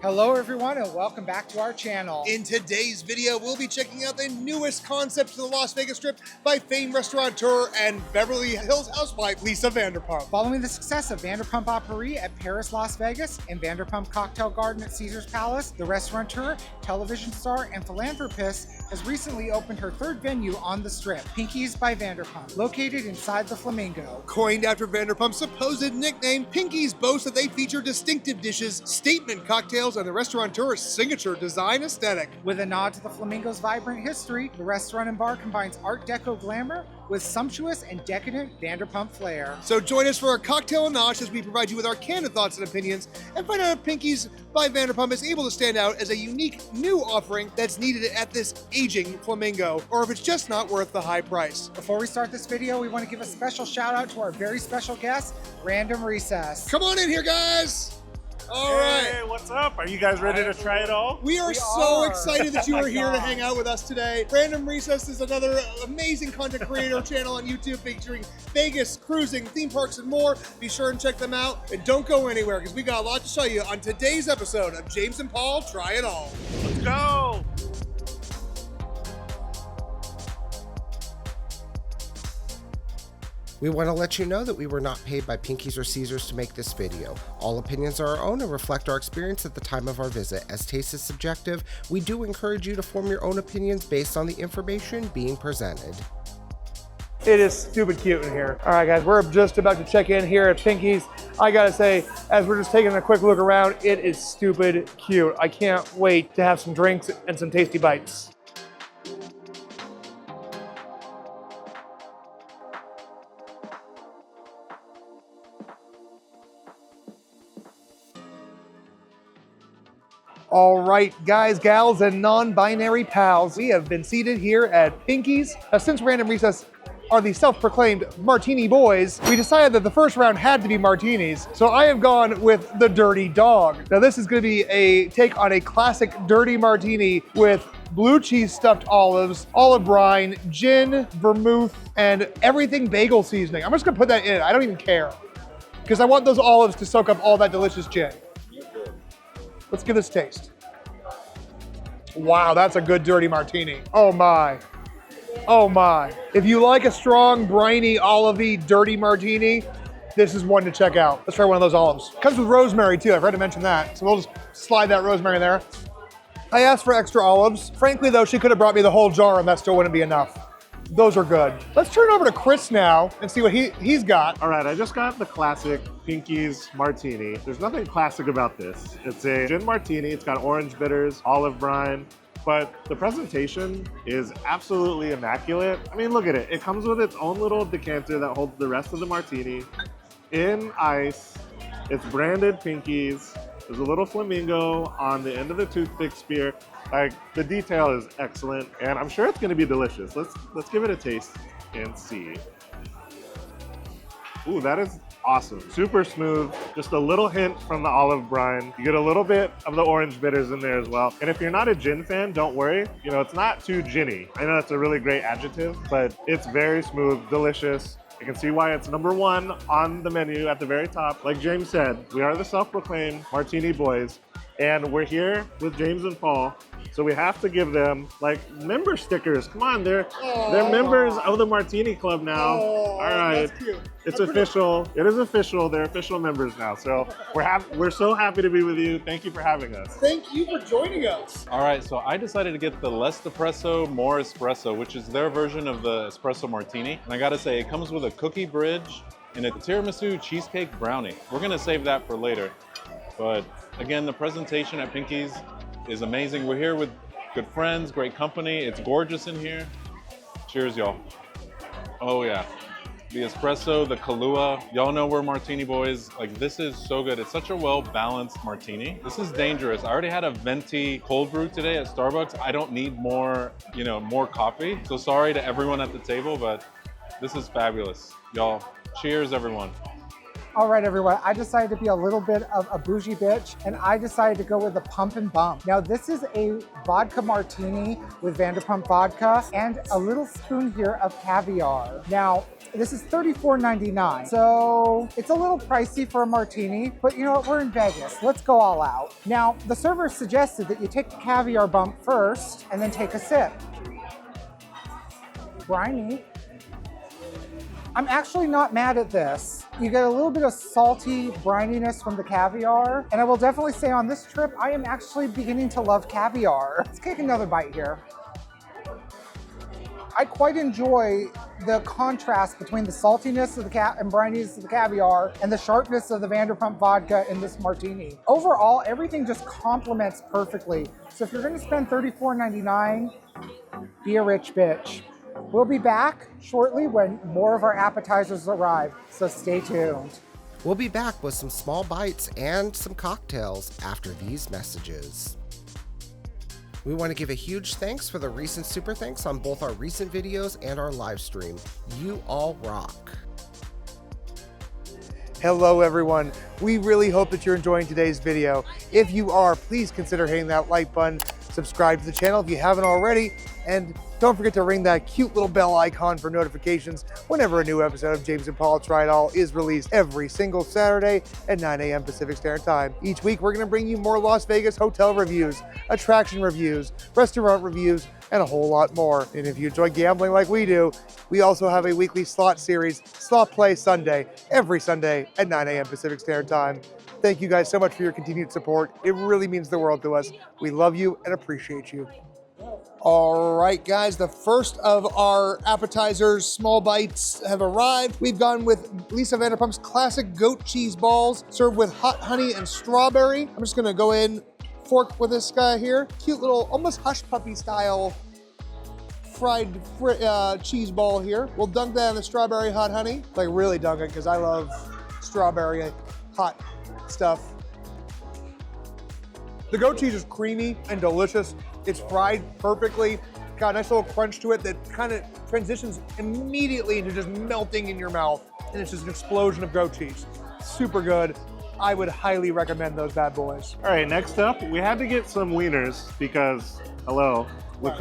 Hello everyone and welcome back to our channel. In today's video, we'll be checking out the newest concept to the Las Vegas Strip by famed restaurateur and Beverly Hills housewife, Lisa Vanderpump. Following the success of Vanderpump Opry at Paris, Las Vegas, and Vanderpump Cocktail Garden at Caesar's Palace, the restaurateur, television star, and philanthropist has recently opened her third venue on the Strip, Pinky's by Vanderpump, located inside the Flamingo. Coined after Vanderpump's supposed nickname, Pinky's boasts that they feature distinctive dishes, statement cocktails, and the restaurateur's signature design aesthetic. With a nod to the Flamingo's vibrant history, the restaurant and bar combines Art Deco glamour with sumptuous and decadent Vanderpump flair. So join us for a cocktail and nosh as we provide you with our candid thoughts and opinions and find out if Pinky's by Vanderpump is able to stand out as a unique new offering that's needed at this aging Flamingo, or if it's just not worth the high price. Before we start this video, we want to give a special shout out to our very special guest, Random Recess. Come on in here, guys. All right. Hey, what's up? Are you guys ready to try it all? We are so excited that you are here to hang out with us today. Random Recess is another amazing content creator channel on YouTube featuring Vegas, cruising, theme parks, and more. Be sure and check them out. And don't go anywhere because we got a lot to show you on today's episode of James and Paul Try It All. Let's go. We want to let you know that we were not paid by Pinky's or Caesars to make this video. All opinions are our own and reflect our experience at the time of our visit. As taste is subjective, we do encourage you to form your own opinions based on the information being presented. It is stupid cute in here. All right, guys, we're just about to check in here at Pinky's. I gotta say, as we're just taking a quick look around, it is stupid cute. I can't wait to have some drinks and some tasty bites. All right, guys, gals, and non-binary pals, we have been seated here at Pinky's. Since Random Recess are the self-proclaimed Martini boys, we decided that the first round had to be martinis, so I have gone with the Dirty Dog. Now this is gonna be a take on a classic dirty martini with blue cheese stuffed olives, olive brine, gin, vermouth, and everything bagel seasoning. I'm just gonna put that in, I don't even care, because I want those olives to soak up all that delicious gin. Let's give this a taste. Wow, that's a good dirty martini. Oh my. Oh my. If you like a strong, briny, olivey, dirty martini, this is one to check out. Let's try one of those olives. Comes with rosemary too, I forgot to mention that. So we'll just slide that rosemary in there. I asked for extra olives. Frankly though, she could have brought me the whole jar and that still wouldn't be enough. Those are good. Let's turn it over to Chris now and see what he's got. All right, I just got the classic Pinky's Martini. There's nothing classic about this. It's a gin martini. It's got orange bitters, olive brine, but the presentation is absolutely immaculate. I mean, look at it. It comes with its own little decanter that holds the rest of the martini in ice. It's branded Pinky's. There's a little flamingo on the end of the toothpick spear. Like, the detail is excellent, and I'm sure it's gonna be delicious. Let's give it a taste and see. Ooh, that is awesome. Super smooth, just a little hint from the olive brine. You get a little bit of the orange bitters in there as well. And if you're not a gin fan, don't worry. You know, it's not too ginny. I know that's a really great adjective, but it's very smooth, delicious. You can see why it's #1 on the menu at the very top. Like James said, we are the self-proclaimed Martini boys, and we're here with James and Paul. So we have to give them like member stickers. Come on, they're members of the Martini Club now. All right, that's cute. It's official. It is official. They're official members now. So we're so happy to be with you. Thank you for having us. Thank you for joining us. All right, so I decided to get the less espresso, more espresso, which is their version of the espresso martini. And I gotta say, it comes with a cookie bridge and a tiramisu cheesecake brownie. We're gonna save that for later. But again, the presentation at Pinky's is amazing. We're here with good friends, great company. It's gorgeous in here. Cheers, y'all. Oh yeah. The espresso, the Kahlua. Y'all know we're Martini boys. Like, this is so good. It's such a well-balanced martini. This is dangerous. I already had a venti cold brew today at Starbucks. I don't need more, more coffee. So sorry to everyone at the table, but this is fabulous. Y'all, cheers, everyone. All right, everyone, I decided to be a little bit of a bougie bitch, and I decided to go with the pump and bump. Now, this is a vodka martini with Vanderpump vodka and a little spoon here of caviar. Now, this is $34.99, so it's a little pricey for a martini, but you know what, we're in Vegas, let's go all out. Now, the server suggested that you take the caviar bump first and then take a sip. Briny. I'm actually not mad at this. You get a little bit of salty brininess from the caviar, and I will definitely say on this trip, I am actually beginning to love caviar. Let's take another bite here. I quite enjoy the contrast between the saltiness of the and brininess of the caviar and the sharpness of the Vanderpump vodka in this martini. Overall, everything just complements perfectly. So if you're gonna spend $34.99, be a rich bitch. We'll be back shortly when more of our appetizers arrive, so stay tuned. We'll be back with some small bites and some cocktails after these messages. We want to give a huge thanks for the recent super thanks on both our recent videos and our live stream. You all rock. Hello everyone. We really hope that you're enjoying today's video. If you are, please consider hitting that like button, subscribe to the channel if you haven't already, and don't forget to ring that cute little bell icon for notifications whenever a new episode of James and Paul Try It All is released every single Saturday at 9 a.m. Pacific Standard Time. Each week, we're going to bring you more Las Vegas hotel reviews, attraction reviews, restaurant reviews, and a whole lot more. And if you enjoy gambling like we do, we also have a weekly slot series, Slot Play Sunday, every Sunday at 9 a.m. Pacific Standard Time. Thank you guys so much for your continued support. It really means the world to us. We love you and appreciate you. All right, guys, the first of our appetizers, small bites, have arrived. We've gone with Lisa Vanderpump's classic goat cheese balls, served with hot honey and strawberry. I'm just gonna go in, fork with this guy here. Cute little, almost hush puppy style fried cheese ball here. We'll dunk that in the strawberry hot honey. Like really dunk it, because I love strawberry hot stuff. The goat cheese is creamy and delicious. It's fried perfectly. Got a nice little crunch to it that kind of transitions immediately into just melting in your mouth. And it's just an explosion of goat cheese. Super good. I would highly recommend those bad boys. All right, next up, we had to get some wieners because, hello, look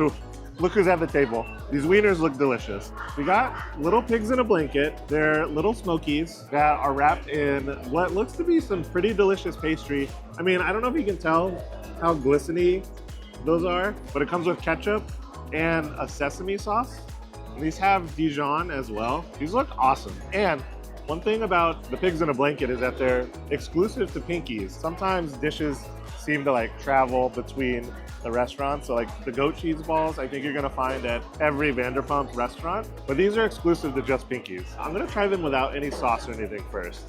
who's at the table. These wieners look delicious. We got little pigs in a blanket. They're little smokies that are wrapped in what looks to be some pretty delicious pastry. I mean, I don't know if you can tell how glistening those are, but it comes with ketchup and a sesame sauce. And these have Dijon as well. These look awesome. And one thing about the pigs in a blanket is that they're exclusive to Pinky's. Sometimes dishes seem to like travel between the restaurants. So like the goat cheese balls, I think you're gonna find at every Vanderpump restaurant, but these are exclusive to just Pinky's. I'm gonna try them without any sauce or anything first.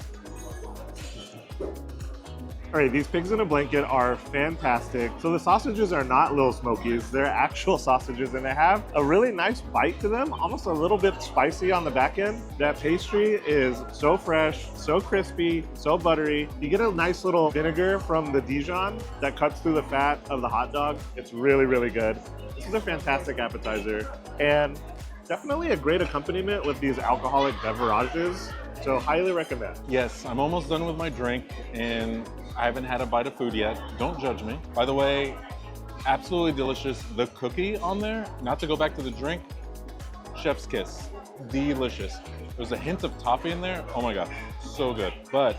All right, these pigs in a blanket are fantastic. So the sausages are not Little Smokies, they're actual sausages, and they have a really nice bite to them, almost a little bit spicy on the back end. That pastry is so fresh, so crispy, so buttery. You get a nice little vinegar from the Dijon that cuts through the fat of the hot dog. It's really, really good. This is a fantastic appetizer, and definitely a great accompaniment with these alcoholic beverages. So highly recommend. Yes, I'm almost done with my drink and I haven't had a bite of food yet. Don't judge me. By the way, absolutely delicious. The cookie on there, not to go back to the drink, chef's kiss, delicious. There's a hint of toffee in there. Oh my God, so good. But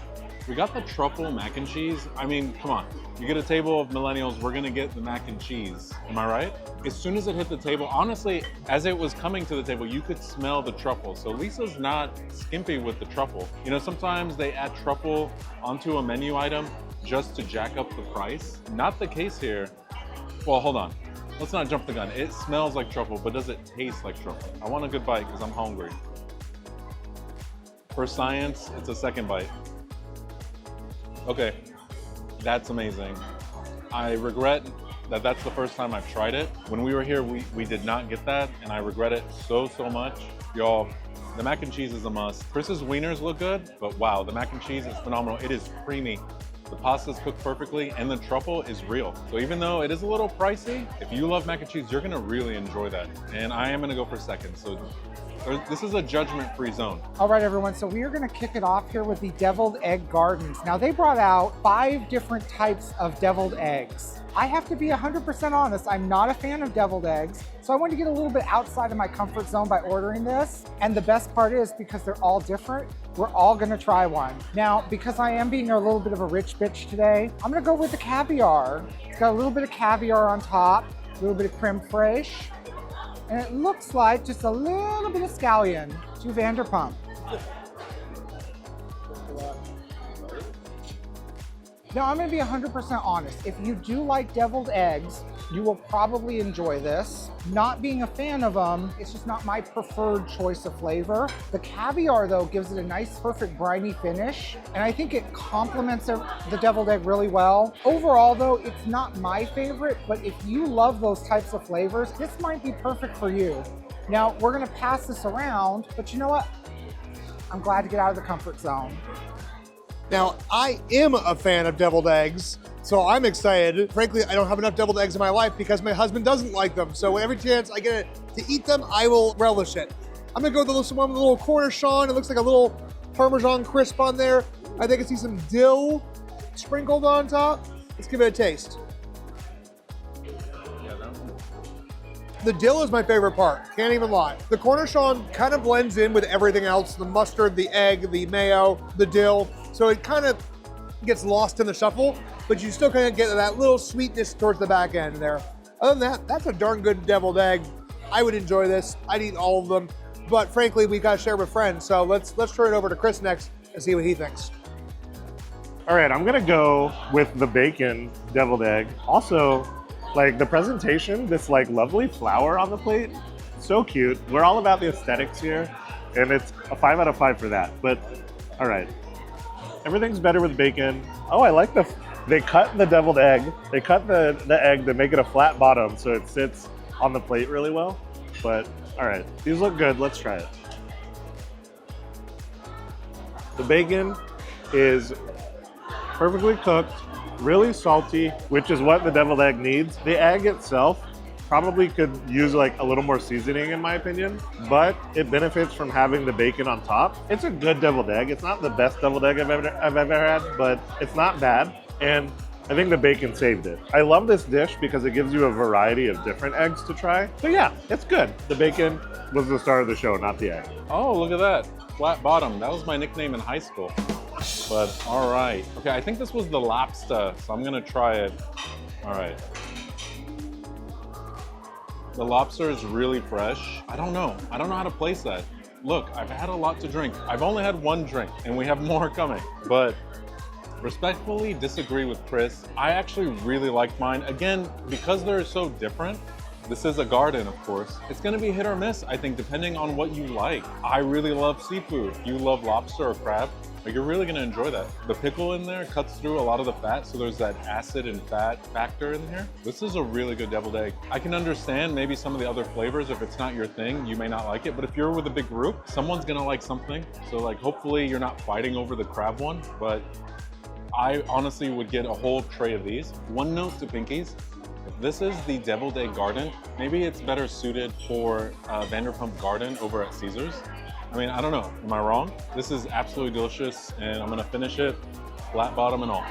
we got the truffle mac and cheese. I mean, come on. You get a table of millennials, we're gonna get the mac and cheese. Am I right? As soon as it hit the table, honestly, as it was coming to the table, you could smell the truffle. So Lisa's not skimpy with the truffle. You know, sometimes they add truffle onto a menu item just to jack up the price. Not the case here. Well, hold on. Let's not jump the gun. It smells like truffle, but does it taste like truffle? I want a good bite because I'm hungry. For science, it's a second bite. Okay, that's amazing. I regret that that's the first time I've tried it. When we were here, we did not get that, and I regret it so much. Y'all, the mac and cheese is a must. Chris's wieners look good, but wow, the mac and cheese is phenomenal. It is creamy. The pasta's cooked perfectly and the truffle is real. So even though it is a little pricey, if you love mac and cheese, you're gonna really enjoy that. And I am gonna go for second. So this is a judgment-free zone. All right, everyone, so we are gonna kick it off here with the deviled egg gardens. Now they brought out 5 different types of deviled eggs. I have to be 100% honest, I'm not a fan of deviled eggs, so I wanted to get a little bit outside of my comfort zone by ordering this. And the best part is, because they're all different, we're all gonna try one. Now, because I am being a little bit of a rich bitch today, I'm gonna go with the caviar. It's got a little bit of caviar on top, a little bit of creme fraiche, and it looks like just a little bit of scallion to Vanderpump. Now, I'm gonna be 100% honest. If you do like deviled eggs, you will probably enjoy this. Not being a fan of them, it's just not my preferred choice of flavor. The caviar, though, gives it a nice, perfect briny finish, and I think it complements the deviled egg really well. Overall, though, it's not my favorite, but if you love those types of flavors, this might be perfect for you. Now, we're gonna pass this around, but you know what? I'm glad to get out of the comfort zone. Now, I am a fan of deviled eggs, so I'm excited. Frankly, I don't have enough deviled eggs in my life because my husband doesn't like them. So every chance I get to eat them, I will relish it. I'm gonna go with the one with a little cornichon. It looks like a little Parmesan crisp on there. I think I see some dill sprinkled on top. Let's give it a taste. The dill is my favorite part, can't even lie. The cornichon kind of blends in with everything else, the mustard, the egg, the mayo, the dill. So it kind of gets lost in the shuffle, but you still kind of get that little sweetness towards the back end there. Other than that, that's a darn good deviled egg. I would enjoy this. I'd eat all of them, but frankly, we gotta share with friends. So let's turn it over to Chris next and see what he thinks. All right, I'm gonna go with the bacon deviled egg. Also, like the presentation, this like lovely flower on the plate, so cute. We're all about the aesthetics here, and it's a 5 out of 5 for that. But all right, everything's better with bacon. Oh, I like they cut the deviled egg. They cut the egg to make it a flat bottom so it sits on the plate really well. But all right, these look good. Let's try it. The bacon is perfectly cooked, really salty, which is what the deviled egg needs. The egg itself probably could use like a little more seasoning in my opinion, but it benefits from having the bacon on top. It's a good deviled egg. It's not the best deviled egg I've ever had, but it's not bad. And I think the bacon saved it. I love this dish because it gives you a variety of different eggs to try. So yeah, it's good. The bacon was the star of the show, not the egg. Oh, look at that. Flat bottom. That was my nickname in high school. But all right. Okay, I think this was the lobster, so I'm gonna try it. All right. The lobster is really fresh. I don't know how to place that. Look, I've had a lot to drink. I've only had one drink, and we have more coming. But respectfully disagree with Chris. I actually really liked mine. Again, because they're so different, this is a garden, of course. It's gonna be hit or miss, I think, depending on what you like. I really love seafood. If you love lobster or crab, like, you're really gonna enjoy that. The pickle in there cuts through a lot of the fat, so there's that acid and fat factor in here. This is a really good deviled egg. I can understand maybe some of the other flavors. If it's not your thing, you may not like it, but if you're with a big group, someone's gonna like something. So like, hopefully you're not fighting over the crab one, but I honestly would get a whole tray of these. One note to Pinkies, if this is the deviled egg garden, maybe it's better suited for Vanderpump Garden over at Caesars. I mean, I don't know, am I wrong? This is absolutely delicious, and I'm gonna finish it, flat bottom and all.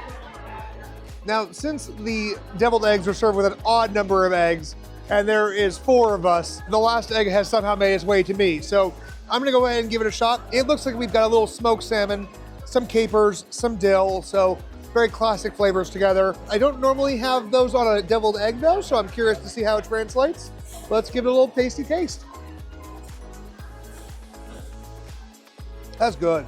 Now, since the deviled eggs are served with an odd number of eggs, and there is 4 of us, the last egg has somehow made its way to me. So I'm gonna go ahead and give it a shot. It looks like we've got a little smoked salmon, some capers, some dill, so very classic flavors together. I don't normally have those on a deviled egg though, so I'm curious to see how it translates. Let's give it a little tasty taste. That's good.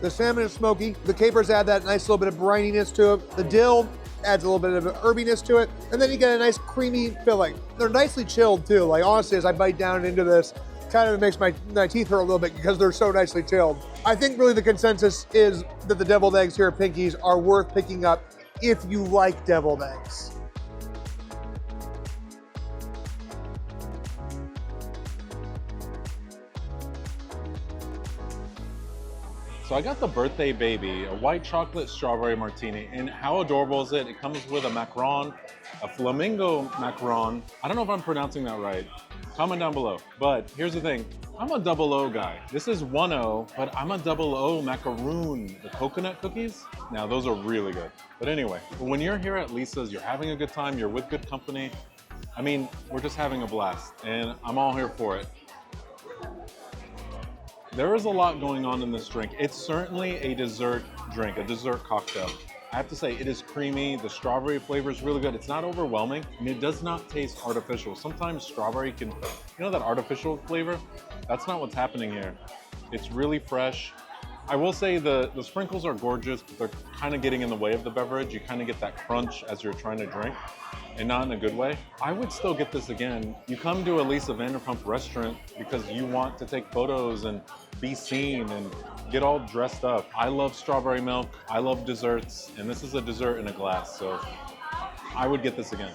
The salmon is smoky. The capers add that nice little bit of brininess to it. The dill adds a little bit of herbiness to it. And then you get a nice creamy filling. They're nicely chilled too. Like honestly, as I bite down into this, kind of makes my teeth hurt a little bit because they're so nicely chilled. I think really the consensus is that the deviled eggs here at Pinkies are worth picking up if you like deviled eggs. So I got the birthday baby, a white chocolate strawberry martini, and how adorable is it? It comes with a macaron, a flamingo macaron. I don't know if I'm pronouncing that right. Comment down below. But here's the thing, I'm a 00 guy. This is 10, but I'm a 00 macaroon. The coconut cookies, now those are really good. But anyway, when you're here at Lisa's, you're having a good time, you're with good company. I mean, we're just having a blast, and I'm all here for it. There is a lot going on in this drink. It's certainly a dessert drink, a dessert cocktail. I have to say, it is creamy. The strawberry flavor is really good. It's not overwhelming, and it does not taste artificial. Sometimes strawberry can, you know that artificial flavor? That's not what's happening here. It's really fresh. I will say the sprinkles are gorgeous, but they're kind of getting in the way of the beverage. You kind of get that crunch as you're trying to drink, and not in a good way. I would still get this again. You come to a Lisa Vanderpump restaurant because you want to take photos and be seen and get all dressed up. I love strawberry milk, I love desserts, and this is a dessert in a glass, so I would get this again.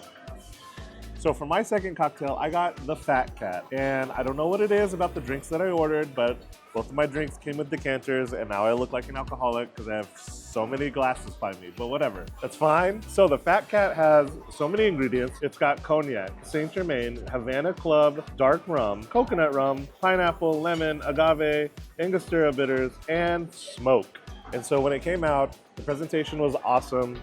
So for my second cocktail, I got the Fat Cat. And I don't know what it is about the drinks that I ordered, but both of my drinks came with decanters, and now I look like an alcoholic because I have so many glasses by me, but whatever, that's fine. So the Fat Cat has so many ingredients. It's got cognac, Saint Germain, Havana Club, dark rum, coconut rum, pineapple, lemon, agave, Angostura bitters, and smoke. And so when it came out, the presentation was awesome.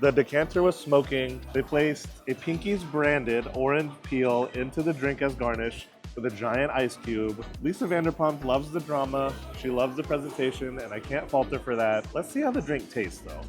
The decanter was smoking. They placed a Pinky's branded orange peel into the drink as garnish with a giant ice cube. Lisa Vanderpump loves the drama. She loves the presentation, and I can't fault her for that. Let's see how the drink tastes though.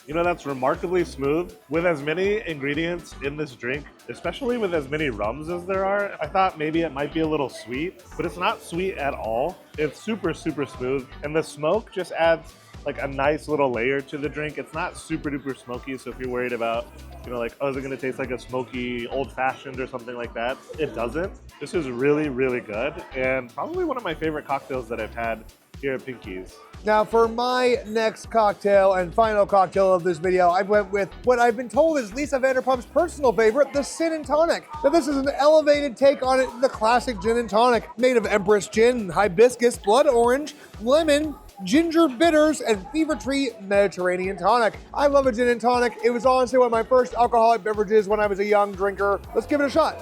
You know, that's remarkably smooth. With as many ingredients in this drink, especially with as many rums as there are, I thought maybe it might be a little sweet, but it's not sweet at all. It's super, super smooth. And the smoke just adds like a nice little layer to the drink. It's not super duper smoky, so if you're worried about, you know, like, oh, is it gonna taste like a smoky old fashioned or something like that? It doesn't. This is really, really good, and probably one of my favorite cocktails that I've had here at Pinky's. Now for my next cocktail and final cocktail of this video, I went with what I've been told is Lisa Vanderpump's personal favorite, the Gin and Tonic. Now this is an elevated take on it, the classic gin and tonic, made of Empress gin, hibiscus, blood orange, lemon, ginger bitters, and fever tree Mediterranean tonic. I love a gin and tonic. It was honestly one of my first alcoholic beverages when I was a young drinker. Let's give it a shot.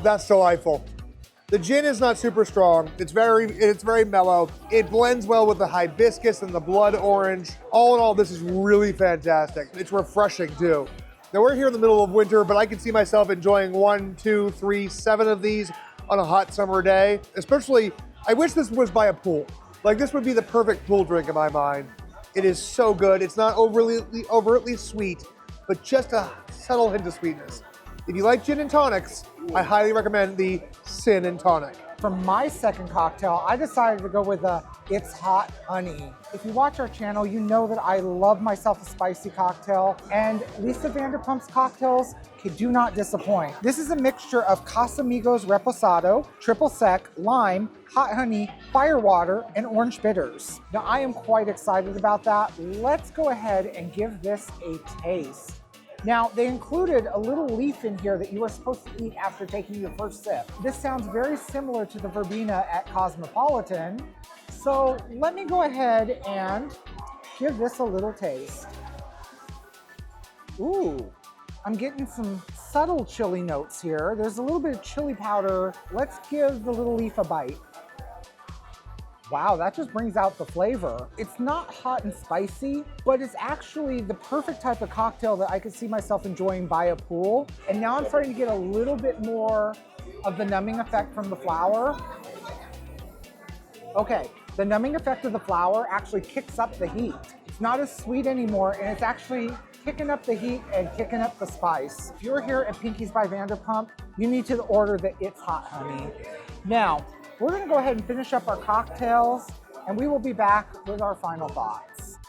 That's delightful. The gin is not super strong. It's very mellow. It blends well with the hibiscus and the blood orange. All in all, this is really fantastic. It's refreshing too. Now we're here in the middle of winter, but I can see myself enjoying 1, 2, 3, 7 of these on a hot summer day. Especially, I wish this was by a pool. Like this would be the perfect pool drink in my mind. It is so good. It's not overtly sweet, but just a subtle hint of sweetness. If you like gin and tonics, I highly recommend the Gin and Tonic. For my second cocktail, I decided to go with a It's Hot Honey. If you watch our channel, you know that I love myself a spicy cocktail, and Lisa Vanderpump's cocktails do not disappoint. This is a mixture of Casamigos Reposado, triple sec, lime, hot honey, firewater, and orange bitters. Now I am quite excited about that. Let's go ahead and give this a taste. Now, they included a little leaf in here that you are supposed to eat after taking your first sip. This sounds very similar to the verbena at Cosmopolitan. So let me go ahead and give this a little taste. Ooh, I'm getting some subtle chili notes here. There's a little bit of chili powder. Let's give the little leaf a bite. Wow, that just brings out the flavor. It's not hot and spicy, but it's actually the perfect type of cocktail that I could see myself enjoying by a pool. And now I'm starting to get a little bit more of the numbing effect from the flour. Okay, the numbing effect of the flour actually kicks up the heat. It's not as sweet anymore, and it's actually kicking up the heat and kicking up the spice. If you're here at Pinky's by Vanderpump, you need to order the It's Hot Honey. Now, we're gonna go ahead and finish up our cocktails, and we will be back with our final thoughts.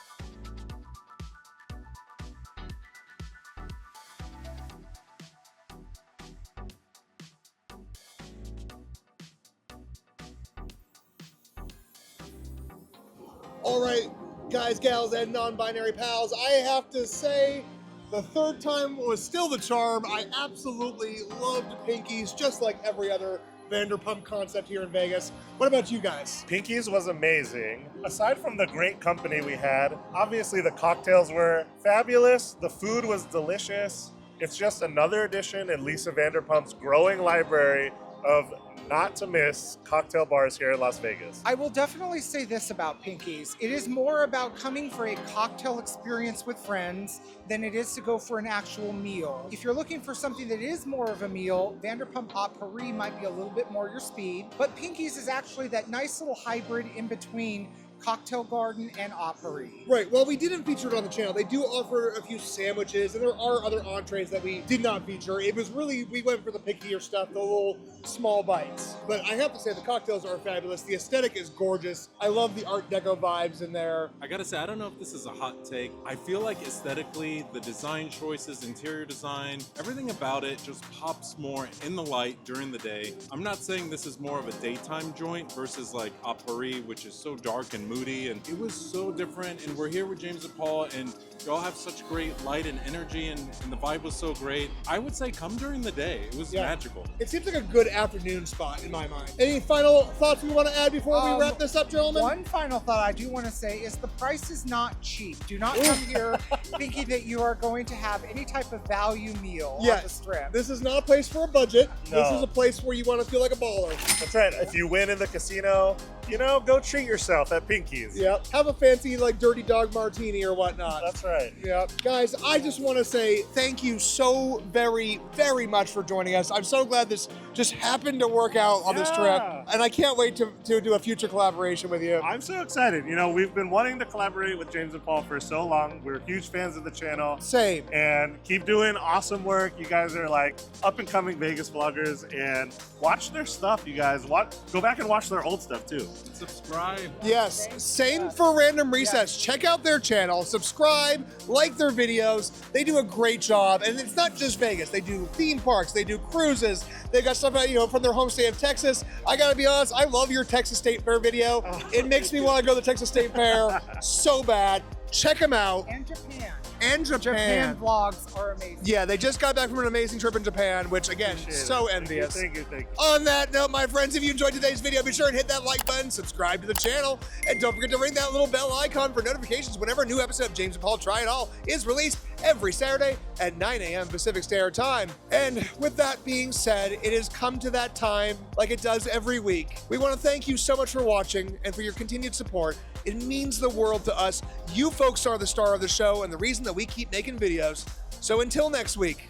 All right, guys, gals, and non-binary pals, I have to say, the third time was still the charm. I absolutely loved Pinky's, just like every other Vanderpump concept here in Vegas. What about you guys? Pinky's was amazing. Aside from the great company we had, obviously the cocktails were fabulous, the food was delicious. It's just another addition in Lisa Vanderpump's growing library of not to miss cocktail bars here in Las Vegas. I will definitely say this about Pinky's. It is more about coming for a cocktail experience with friends than it is to go for an actual meal. If you're looking for something that is more of a meal, Vanderpump Cocktail might be a little bit more your speed, but Pinky's is actually that nice little hybrid in between Cocktail Garden and Opry. Right, well, we didn't feature it on the channel. They do offer a few sandwiches, and there are other entrees that we did not feature. It was really, we went for the pickier stuff, the little small bites. But I have to say, the cocktails are fabulous. The aesthetic is gorgeous. I love the Art Deco vibes in there. I gotta say, I don't know if this is a hot take. I feel like aesthetically, the design choices, interior design, everything about it just pops more in the light during the day. I'm not saying this is more of a daytime joint versus like Opry, which is so dark and moody, and it was so different. And we're here with James and Paul, and y'all have such great light and energy, and the vibe was so great. I would say come during the day. It was magical. It seems like a good afternoon spot in my mind. Any final thoughts we want to add before we wrap this up, gentlemen? One final thought I do want to say is the price is not cheap. Do not come here thinking that you are going to have any type of value meal on the Strip. This is not a place for a budget. No. This is a place where you want to feel like a baller. That's right. If you win in the casino, you know, go treat yourself at Pinky's. Yep. Have a fancy like dirty dog martini or whatnot. That's right. Yep. Guys, I just want to say thank you so very, very much for joining us. I'm so glad this just happened to work out on this trip. And I can't wait to do a future collaboration with you. I'm so excited. You know, we've been wanting to collaborate with James and Paul for so long. We're huge fans of the channel. Same. And keep doing awesome work. You guys are like up and coming Vegas vloggers, and watch their stuff, you guys. Go back and watch their old stuff too. Subscribe. Yes, same for Random Recess. Check out their channel, subscribe, like their videos. They do a great job, and it's not just Vegas. They do theme parks, they do cruises. They got stuff, you know, from their home state of Texas. I gotta be honest, I love your Texas State Fair video. It makes me want to go to the Texas State Fair so bad. Check them out. And Japan. And Japan. Japan vlogs are amazing. Yeah, they just got back from an amazing trip in Japan, which again, so envious. Thank you. On that note, my friends, if you enjoyed today's video, be sure and hit that like button, subscribe to the channel, and don't forget to ring that little bell icon for notifications whenever a new episode of James and Paul Try It All is released every Saturday at 9 a.m. Pacific Standard Time. And with that being said, it has come to that time like it does every week. We want to thank you so much for watching and for your continued support. It means the world to us. You folks are the star of the show and the reason that we keep making videos. So until next week,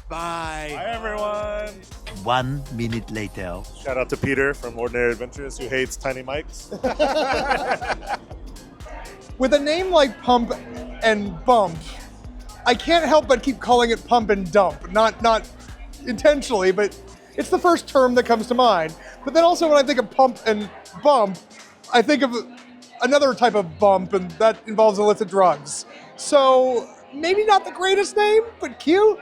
bye. Bye, everyone. 1 minute later. Shout out to Peter from Ordinary Adventures, who hates tiny mics. With a name like Pump and Bump, I can't help but keep calling it Pump and Dump. Not intentionally, but it's the first term that comes to mind. But then also when I think of Pump and Bump, I think of another type of bump, and that involves illicit drugs. So maybe not the greatest name, but cute.